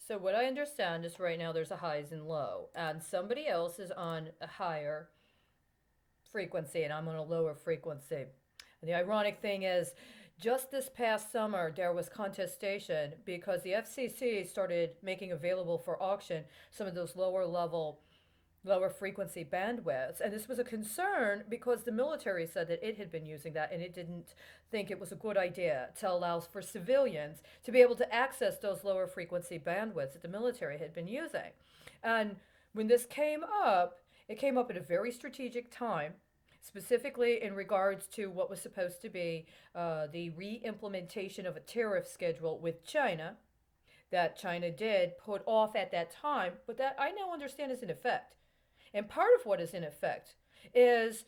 So what I understand is right now there's a highs and low, and somebody else is on a higher frequency, and I'm on a lower frequency. And the ironic thing is, just this past summer, there was contestation because the FCC started making available for auction some of those lower frequency bandwidths. And this was a concern because the military said that it had been using that and it didn't think it was a good idea to allow for civilians to be able to access those lower frequency bandwidths that the military had been using. And when this came up, it came up at a very strategic time, specifically in regards to what was supposed to be the re implementation of a tariff schedule with China that China did put off at that time, but that I now understand is in effect. And part of what is in effect is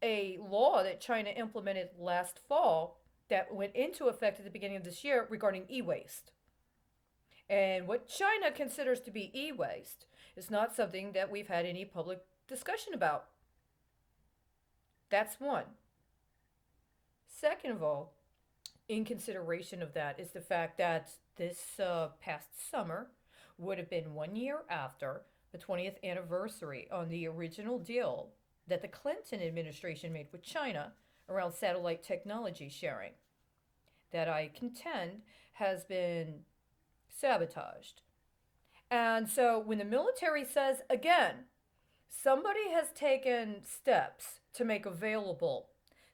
a law that China implemented last fall that went into effect at the beginning of this year regarding e waste. And what China considers to be e waste is not something that we've had any public discussion about. That's one. Second of all, in consideration of that is the fact that this past summer would have been 1 year after the 20th anniversary on the original deal that the Clinton administration made with China around satellite technology sharing, that I contend has been sabotaged. And so when the military says, again, somebody has taken steps to make available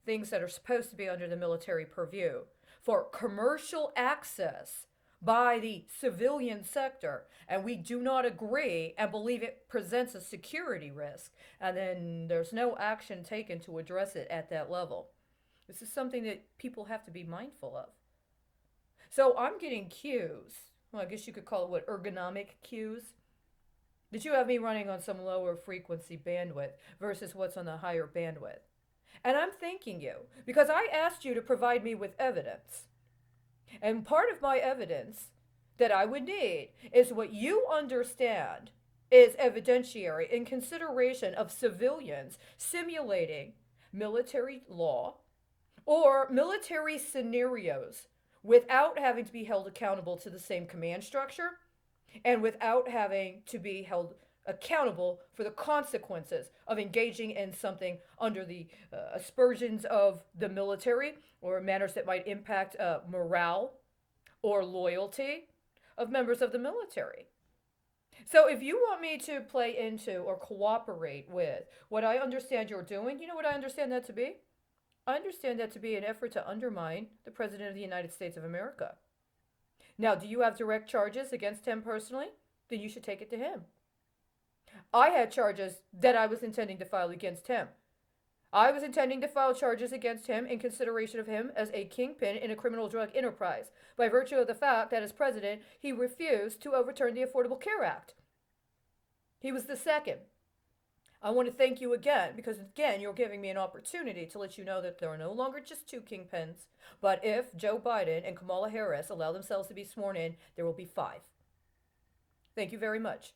things that are supposed to be under the military purview for commercial access by the civilian sector, and we do not agree and believe it presents a security risk, and then there's no action taken to address it at that level. This is something that people have to be mindful of. So I'm getting cues. Well, I guess you could call it what, ergonomic cues? That you have me running on some lower frequency bandwidth versus what's on the higher bandwidth. And I'm thanking you because I asked you to provide me with evidence. And part of my evidence that I would need is what you understand is evidentiary in consideration of civilians simulating military law or military scenarios without having to be held accountable to the same command structure and without having to be held accountable for the consequences of engaging in something under the aspersions of the military or matters that might impact morale or loyalty of members of the military. So if you want me to play into or cooperate with what I understand you're doing, you know what I understand that to be? I understand that to be an effort to undermine the President of the United States of America. Now, do you have direct charges against him personally? Then you should take it to him. I had charges that I was intending to file against him. I was intending to file charges against him in consideration of him as a kingpin in a criminal drug enterprise, by virtue of the fact that as president, he refused to overturn the Affordable Care Act. He was the second. I want to thank you again because, again, you're giving me an opportunity to let you know that there are no longer just two kingpins, but if Joe Biden and Kamala Harris allow themselves to be sworn in, there will be five. Thank you very much.